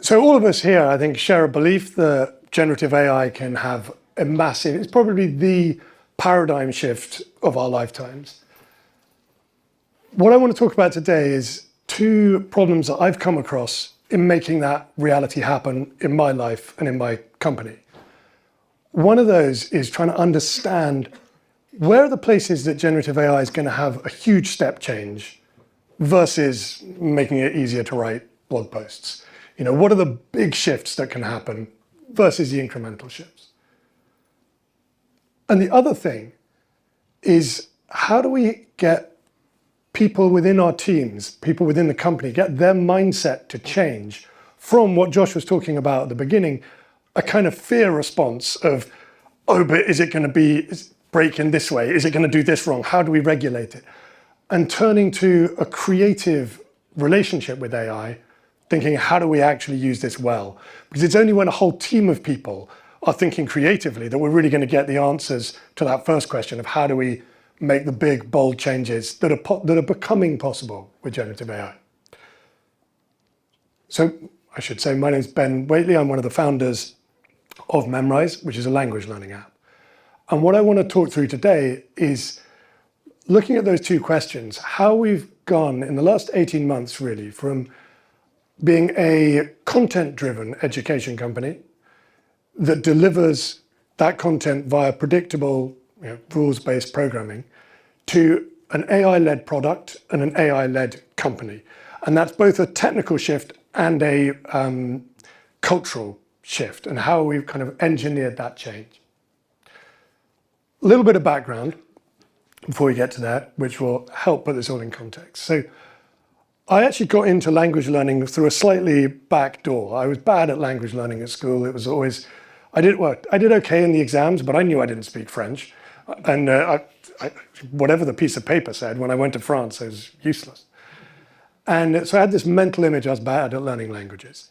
So all of us here, I think, share a belief that generative AI can have a massive, it's probably the paradigm shift of our lifetimes. What I want to talk about today is two problems that I've come across in making that reality happen in my life and in my company. One of those is trying to understand where are the places that generative AI is going to have a huge step change versus making it easier to write blog posts. You know, what are the big shifts that can happen versus the incremental shifts? And the other thing is, how do we get people within our teams, people within the company, get their mindset to change from what Josh was talking about at the beginning, a kind of fear response of, oh, but is it going to be breaking this way? Is it going to do this wrong? How do we regulate it? And turning to a creative relationship with AI, thinking, how do we actually use this well? Because it's only when a whole team of people are thinking creatively that we're really going to get the answers to that first question of how do we make the big, bold changes that are becoming possible with generative AI. So I should say, my name is Ben Whately. I'm one of the founders of Memrise, which is a language learning app. And what I want to talk through today is looking at those two questions, how we've gone in the last 18 months, really, from being a content-driven education company that delivers that content via predictable, rules-based programming, to an AI-led product and an AI-led company. And that's both a technical shift and a cultural shift, and how we've kind of engineered that change. A little bit of background before we get to that, which will help put this all in context. So I actually got into language learning through a slightly back door. I was bad at language learning at school. It was always, I did okay in the exams, but I knew I didn't speak French. And whatever the piece of paper said, when I went to France, it was useless. And so I had this mental image I was bad at learning languages.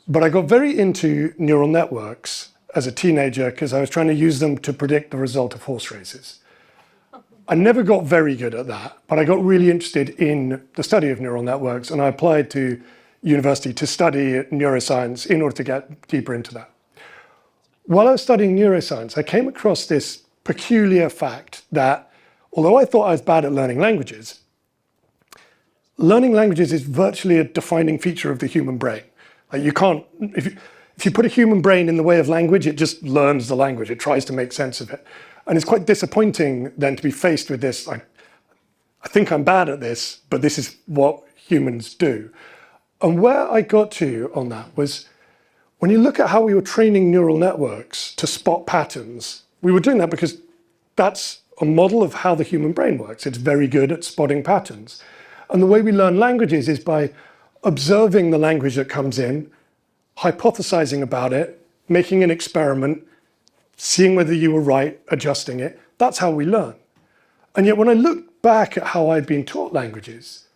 But I got very into neural networks as a teenager because I was trying to use them to predict the result of horse races. I never got very good at that, but I got really interested in the study of neural networks, and I applied to university to study neuroscience in order to get deeper into that. While I was studying neuroscience, I came across this peculiar fact that although I thought I was bad at learning languages is virtually a defining feature of the human brain. Like you can't, if you put a human brain in the way of language, it just learns the language. It tries to make sense of it. And it's quite disappointing then to be faced with this, I think I'm bad at this, but this is what humans do. And where I got to on that was, when you look at how we were training neural networks to spot patterns, we were doing that because that's a model of how the human brain works. It's very good at spotting patterns. And the way we learn languages is by observing the language that comes in, hypothesizing about it, making an experiment, seeing whether you were right, adjusting it. That's how we learn. And yet when I look back at how I'd been taught languages,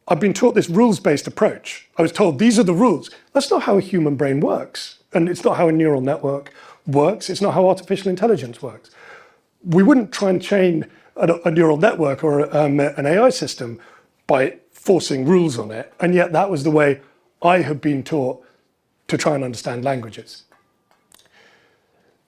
I've been taught this rules-based approach. I was told these are the rules. That's not how a human brain works. And it's not how a neural network works. It's not how artificial intelligence works. We wouldn't try and train a neural network or an AI system by forcing rules on it. And yet that was the way I had been taught to try and understand languages.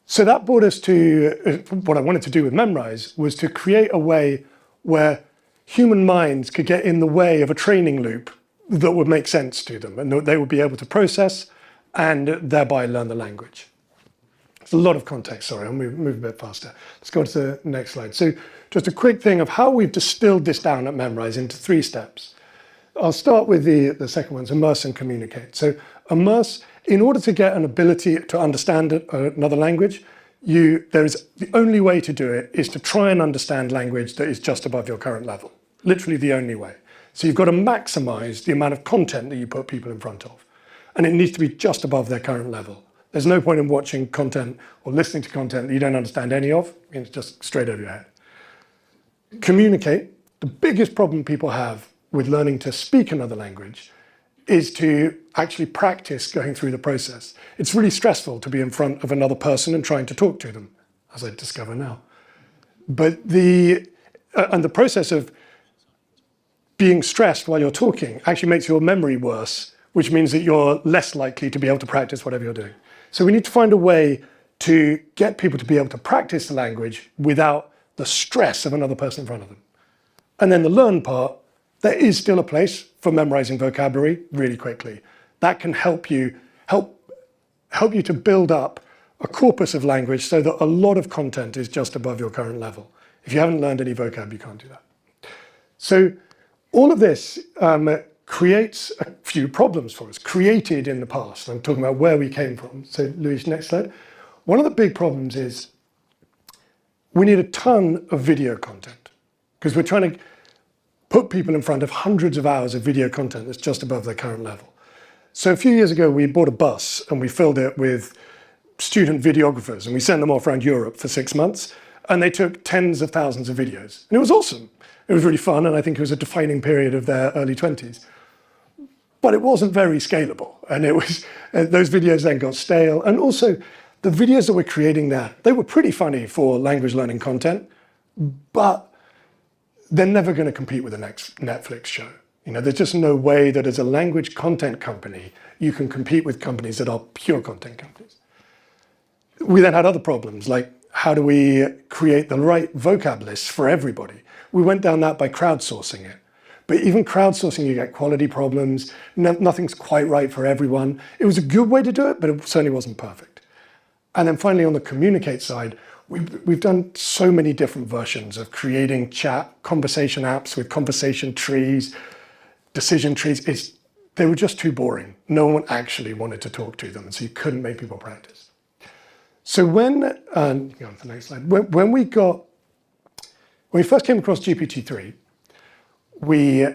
So that brought us to what I wanted to do with Memrise, was to create a way where human minds could get in the way of a training loop that would make sense to them and that they would be able to process and thereby learn the language. It's a lot of context, sorry, I'll move a bit faster. Let's go to the next slide. So just a quick thing of how we've distilled this down at Memrise into 3 steps. I'll start with the second one, immerse and communicate. So immerse, in order to get an ability to understand another language, the only way to do it is to try and understand language that is just above your current level. Literally the only way. So you've got to maximize the amount of content that you put people in front of. And it needs to be just above their current level. There's no point in watching content or listening to content that you don't understand any of. It's just straight over your head. Communicate. The biggest problem people have with learning to speak another language is to actually practice going through the process. It's really stressful to be in front of another person and trying to talk to them, as I discover now. But the process of being stressed while you're talking actually makes your memory worse, which means that you're less likely to be able to practice whatever you're doing. So we need to find a way to get people to be able to practice the language without the stress of another person in front of them. And then the learn part, there is still a place for memorizing vocabulary really quickly. That can help you to build up a corpus of language so that a lot of content is just above your current level. If you haven't learned any vocab, you can't do that. So all of this creates a few problems for us, created in the past. I'm talking about where we came from. So Luis, next slide. One of the big problems is we need a ton of video content because we're trying to put people in front of hundreds of hours of video content that's just above their current level. So a few years ago, we bought a bus and we filled it with student videographers and we sent them off around Europe for 6 months and they took tens of thousands of videos. And it was awesome. It was really fun and I think it was a defining period of their early 20s. But it wasn't very scalable and it was those videos then got stale. And also the videos that we're creating there, they were pretty funny for language learning content, but they're never going to compete with the next Netflix show. You know, there's just no way that as a language content company, you can compete with companies that are pure content companies. We then had other problems, like how do we create the right vocab lists for everybody? We went down that by crowdsourcing it. But even crowdsourcing, you get quality problems. Nothing's quite right for everyone. It was a good way to do it, but it certainly wasn't perfect. And then finally, on the communicate side, we've done so many different versions of creating chat, conversation apps with conversation trees, decision trees. They were just too boring. No one actually wanted to talk to them, so you couldn't make people practice. So when, go on to the next slide. When we first came across GPT-3, we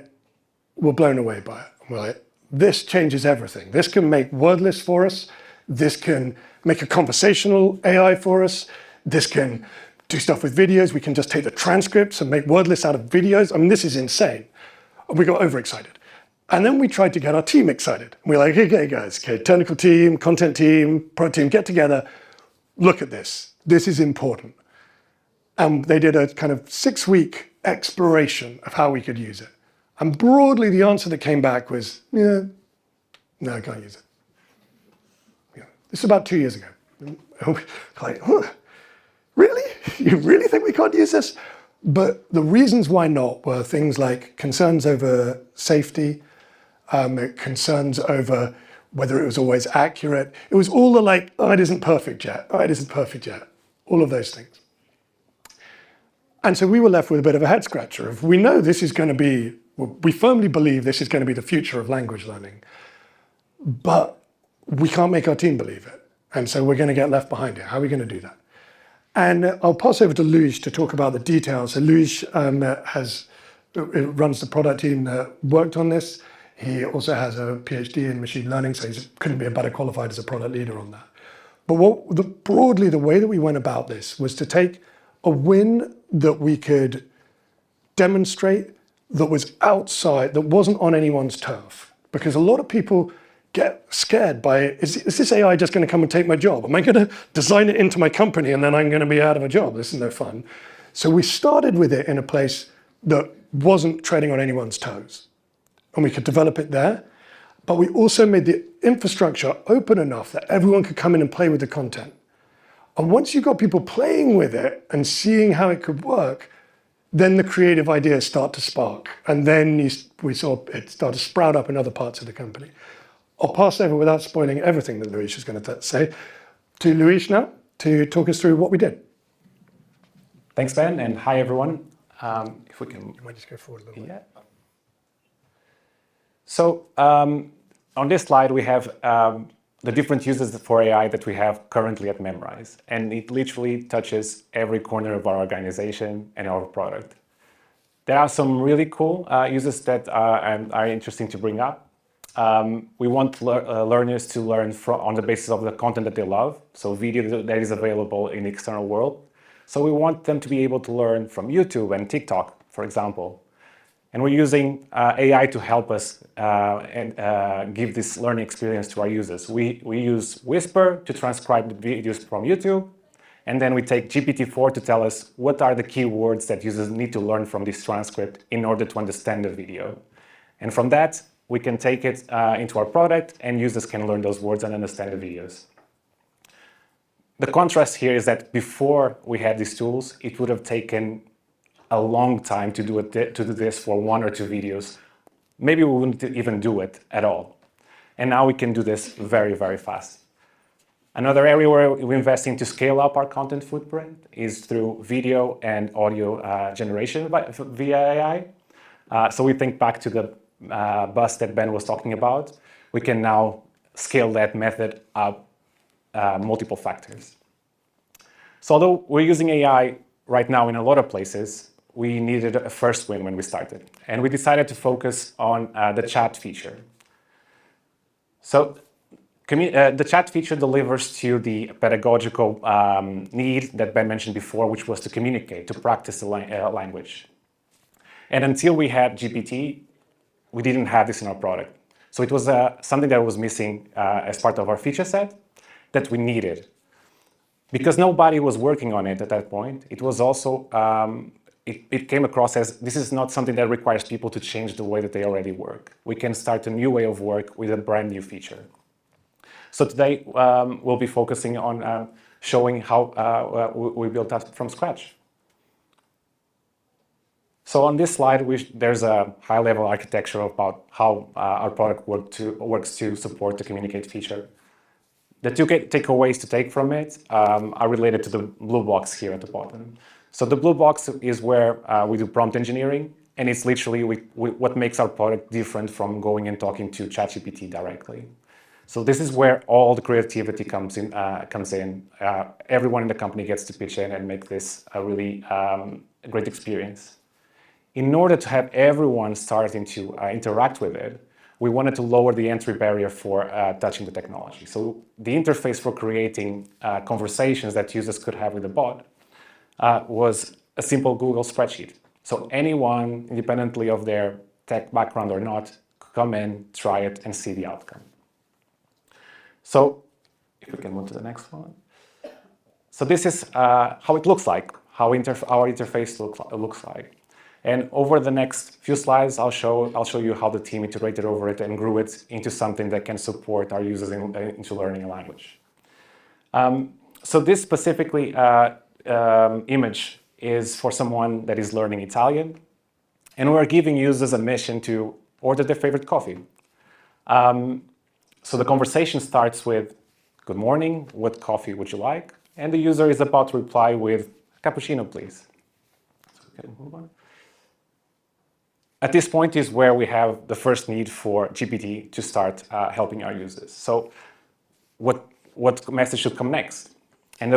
were blown away by it. We're like, this changes everything. This can make word lists for us. This can make a conversational AI for us. This can do stuff with videos. We can just take the transcripts and make word lists out of videos. I mean, this is insane. We got overexcited. And then we tried to get our team excited. We're like, okay, guys, technical team, content team, product team, get together. Look at this. This is important. And they did a kind of 6-week exploration of how we could use it. And broadly, the answer that came back was, yeah, no, I can't use it. Yeah. This is about 2 years ago. Like, huh, really? You really think we can't use this? But the reasons why not were things like concerns over safety, concerns over whether it was always accurate. It was all the like, oh, it isn't perfect yet. Oh, it isn't perfect yet. All of those things. And so we were left with a bit of a head scratcher of, we know this is going to be, we firmly believe this is going to be the future of language learning, but we can't make our team believe it. And so we're going to get left behind here. How are we going to do that? And I'll pass over to Luis to talk about the details. So Luis runs the product team that worked on this. He also has a PhD in machine learning, so he couldn't be better qualified as a product leader on that. But broadly, the way that we went about this was to take a win that we could demonstrate that was outside, that wasn't on anyone's turf. Because a lot of people get scared by, is this AI just going to come and take my job? Am I going to design it into my company and then I'm going to be out of a job? This is no fun. So we started with it in a place that wasn't treading on anyone's toes. And we could develop it there. But we also made the infrastructure open enough that everyone could come in and play with the content. And once you got people playing with it and seeing how it could work, then the creative ideas start to spark. And then we saw it start to sprout up in other parts of the company. I'll pass over without spoiling everything that Luis is going to say to Luis now to talk us through what we did. Thanks, Ben, and hi, everyone. If we can... You might just go forward a little bit. Yeah. So on this slide, we have the different uses for AI that we have currently at Memrise. And it literally touches every corner of our organization and our product. There are some really cool uses that are interesting to bring up. We want learners to learn on the basis of the content that they love, so video that is available in the external world. So we want them to be able to learn from YouTube and TikTok, for example. And we're using AI to help us and give this learning experience to our users. We use Whisper to transcribe the videos from YouTube, and then we take GPT-4 to tell us what are the keywords that users need to learn from this transcript in order to understand the video. And from that, we can take it into our product, and users can learn those words and understand the videos. The contrast here is that before we had these tools, it would have taken a long time to do this for 1 or 2 videos. Maybe we wouldn't even do it at all. And now we can do this very, very fast. Another area where we're investing to scale up our content footprint is through video and audio generation via AI. So we think back to the bus that Ben was talking about. We can now scale that method up multiple factors. So although we're using AI right now in a lot of places, we needed a first win when we started. And we decided to focus on the chat feature. So the chat feature delivers to the pedagogical need that Ben mentioned before, which was to communicate, to practice the language. And until we had GPT, we didn't have this in our product. So it was something that was missing as part of our feature set that we needed. Because nobody was working on it at that point, it was also, it came across as this is not something that requires people to change the way that they already work. We can start a new way of work with a brand new feature. So today, we'll be focusing on showing how we built that from scratch. So on this slide, there's a high-level architecture about how our product works to support the communicate feature. The 2 takeaways to take from it are related to the blue box here at the bottom. So the blue box is where we do prompt engineering, and it's literally what makes our product different from going and talking to ChatGPT directly. So this is where all the creativity comes in. Everyone in the company gets to pitch in and make this a really great experience. In order to have everyone starting to interact with it, we wanted to lower the entry barrier for touching the technology. So the interface for creating conversations that users could have with the bot was a simple Google spreadsheet. So anyone, independently of their tech background or not, could come in, try it, and see the outcome. So if we can move to the next one. So this is how it looks like, how our interface looks like. And over the next few slides, I'll show you how the team iterated over it and grew it into something that can support our users into learning a language. So this specifically image is for someone that is learning Italian, and we're giving users a mission to order their favorite coffee. So the conversation starts with, "Good morning, what coffee would you like?" And the user is about to reply with, "Cappuccino, please." So we can move on. At this point is where we have the first need for GPT to start helping our users. So what message should come next? And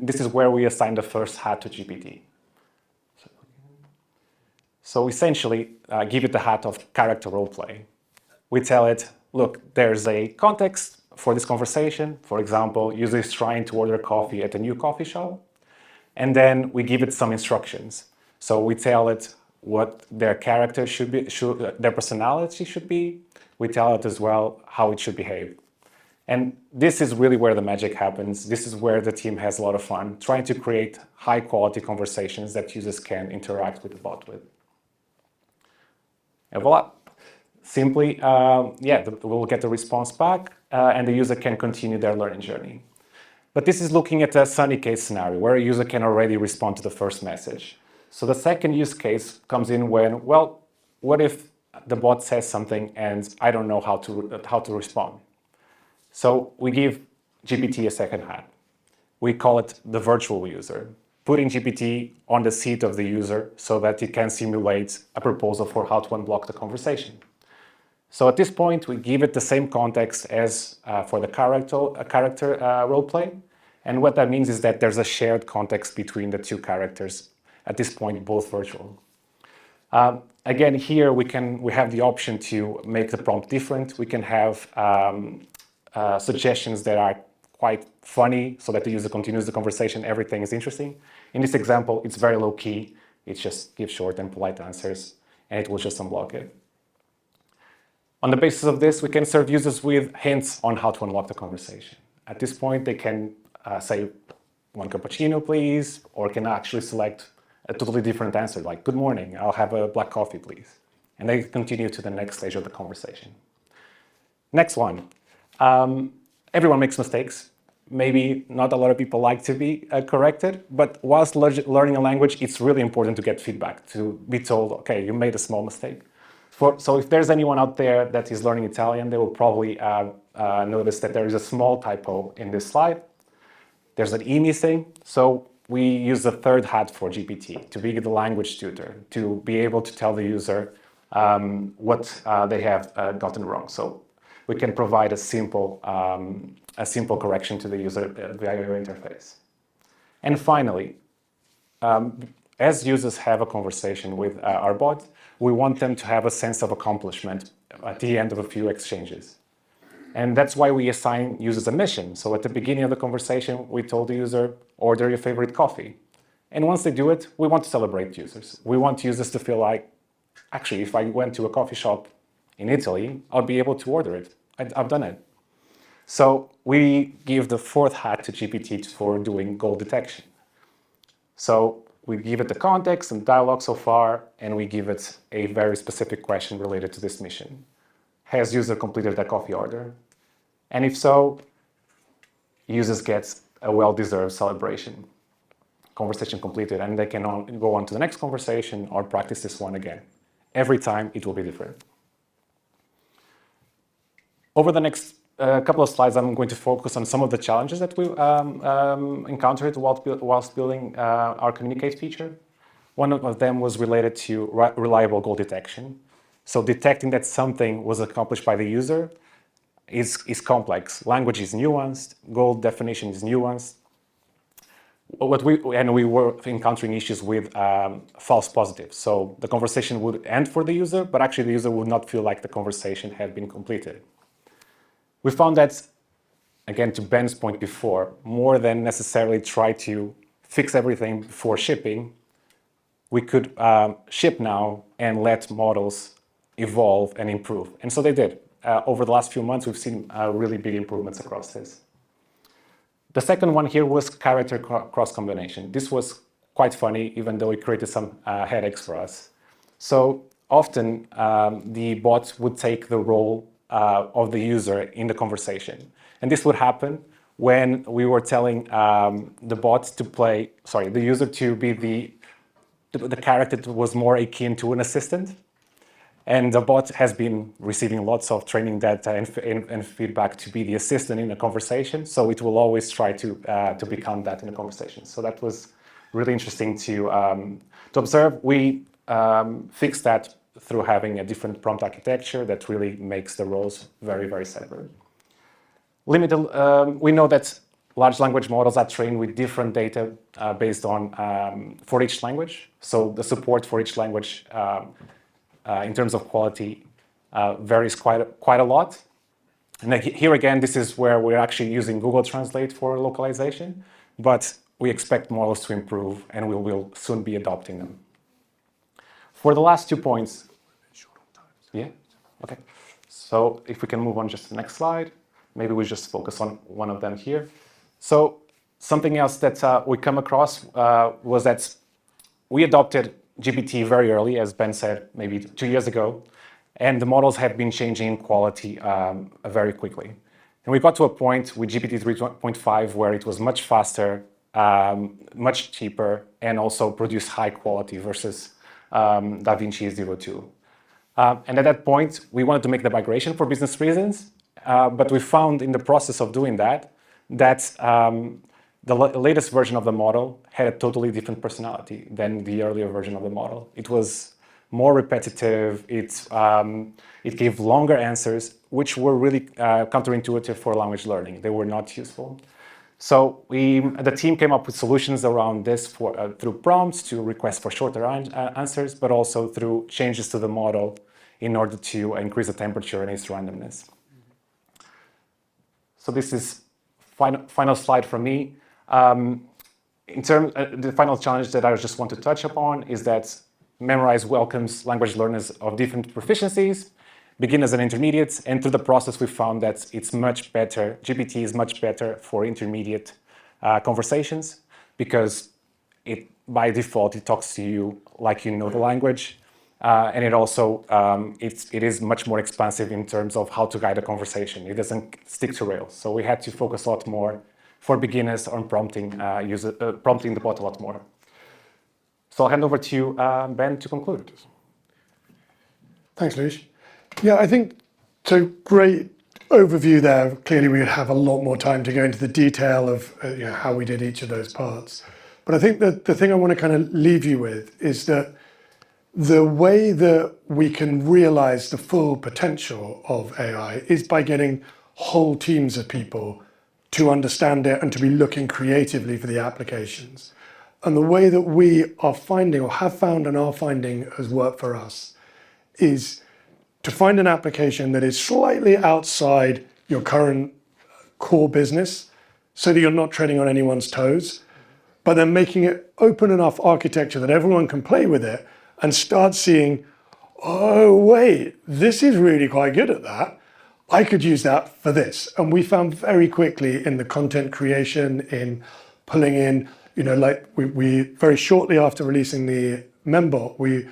this is where we assign the first hat to GPT. So essentially, give it the hat of character roleplay. We tell it, look, there's a context for this conversation. For example, user is trying to order coffee at a new coffee shop. And then we give it some instructions. So we tell it what their character should be, their personality should be. We tell it as well how it should behave. And this is really where the magic happens. This is where the team has a lot of fun, trying to create high quality conversations that users can interact with the bot with. And voila. Simply, we'll get the response back and the user can continue their learning journey. But this is looking at a sunny case scenario where a user can already respond to the first message. So the second use case comes in when, well, what if the bot says something and I don't know how to respond? So we give GPT a second hat. We call it the virtual user, putting GPT on the seat of the user so that it can simulate a proposal for how to unblock the conversation. So at this point, we give it the same context as for the character role play. And what that means is that there's a shared context between the two characters, at this point, both virtual. Again, here we have the option to make the prompt different. We can have suggestions that are quite funny so that the user continues the conversation, everything is interesting. In this example, it's very low key. It just gives short and polite answers, and it will just unblock it. On the basis of this, we can serve users with hints on how to unlock the conversation. At this point, they can say, "1 cappuccino, please," or can actually select a totally different answer, like, "Good morning, I'll have a black coffee, please." and they continue to the next stage of the conversation. Next one. Everyone makes mistakes. Maybe not a lot of people like to be corrected, but whilst learning a language, it's really important to get feedback, to be told, okay, you made a small mistake. So if there's anyone out there that is learning Italian, they will probably notice that there is a small typo in this slide. There's an E missing, so we use the third hat for GPT, to be the language tutor, to be able to tell the user what they have gotten wrong. So we can provide a simple correction to the user via your interface. And finally, as users have a conversation with our bot, we want them to have a sense of accomplishment at the end of a few exchanges. And that's why we assign users a mission. So at the beginning of the conversation, we told the user, order your favorite coffee. And once they do it, we want to celebrate users. We want users to feel like, actually, if I went to a coffee shop in Italy, I'll be able to order it. I've done it. So we give the fourth hat to GPT for doing goal detection. So we give it the context and dialogue so far, and we give it a very specific question related to this mission. Has user completed their coffee order? And if so, users get a well-deserved celebration. Conversation completed, and they can go on to the next conversation or practice this one again. Every time it will be different. Over the next couple of slides, I'm going to focus on some of the challenges that we encountered whilst building our Communicate feature. One of them was related to reliable goal detection. So detecting that something was accomplished by the user is complex. Language is nuanced, goal definition is nuanced. We were encountering issues with false positives. So the conversation would end for the user, but actually the user would not feel like the conversation had been completed. We found that, again, to Ben's point before, more than necessarily try to fix everything before shipping, we could ship now and let models evolve and improve. And so they did. Over the last few months, we've seen really big improvements across this. The second one here was character cross-combination. This was quite funny, even though it created some headaches for us. So often, the bot would take the role of the user in the conversation. And this would happen when we were telling the user to be the character that was more akin to an assistant. And the bot has been receiving lots of training data and feedback to be the assistant in a conversation. So it will always try to become that in a conversation. So that was really interesting to observe. We fixed that through having a different prompt architecture that really makes the roles very, very separate. We know that large language models are trained with different data based on for each language. So the support for each language in terms of quality varies quite a lot. And here again, this is where we're actually using Google Translate for localization, but we expect models to improve and we will soon be adopting them. For the last 2 points, yeah, okay. So if we can move on just to the next slide, maybe we just focus on one of them here. So something else that we come across was that we adopted GPT very early, as Ben said, maybe 2 years ago, and the models have been changing in quality very quickly. And we got to a point with GPT 3.5 where it was much faster, much cheaper, and also produced high quality versus DaVinci 02. And at that point, we wanted to make the migration for business reasons, but we found in the process of doing that, the latest version of the model had a totally different personality than the earlier version of the model. It was more repetitive, it gave longer answers, which were really counterintuitive for language learning. They were not useful. So the team came up with solutions around this through prompts to request for shorter answers, but also through changes to the model in order to increase the temperature and its randomness. So this is final slide from me. The final challenge that I just want to touch upon is that Memrise welcomes language learners of different proficiencies, beginners and intermediates, and through the process we found that it's much better, GPT is much better for intermediate conversations because by default it talks to you like you know the language. And it also it is much more expansive in terms of how to guide a conversation. It doesn't stick to Rails. So we had to focus a lot more for beginners on prompting prompting the bot a lot more. So I'll hand over to you, Ben, to conclude. Thanks, Luis. Yeah, I think so. Great overview there. Clearly, we would have a lot more time to go into the detail of how we did each of those parts. But I think that the thing I want to kind of leave you with is that the way that we can realize the full potential of AI is by getting whole teams of people to understand it and to be looking creatively for the applications. And the way that we are finding or have found and are finding has worked for us is to find an application that is slightly outside your current core business so that you're not treading on anyone's toes, but then making it open enough architecture that everyone can play with it and start seeing, oh, wait, this is really quite good at that. I could use that for this. And we found very quickly in the content creation, in pulling in, like we very shortly after releasing the Membot, we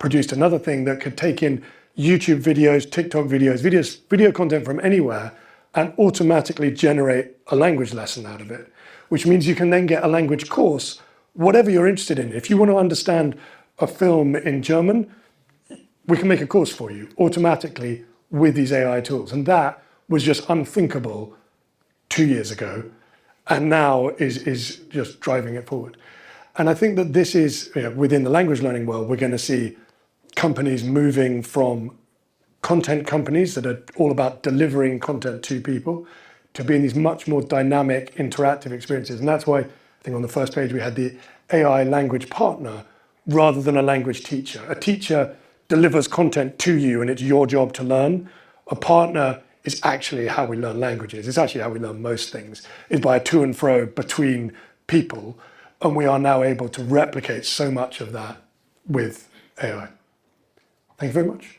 produced another thing that could take in YouTube videos, TikTok videos, video content from anywhere and automatically generate a language lesson out of it, which means you can then get a language course, whatever you're interested in. If you want to understand a film in German, we can make a course for you automatically with these AI tools. And that was just unthinkable 2 years ago, and now is just driving it forward. And I think that this is, within the language learning world, we're going to see companies moving from content companies that are all about delivering content to people to being these much more dynamic, interactive experiences. And that's why I think on the first page we had the AI language partner rather than a language teacher. A teacher delivers content to you and it's your job to learn. A partner is actually how we learn languages. It's actually how we learn most things, is by a to and fro between people. And we are now able to replicate so much of that with AI. Thank you very much.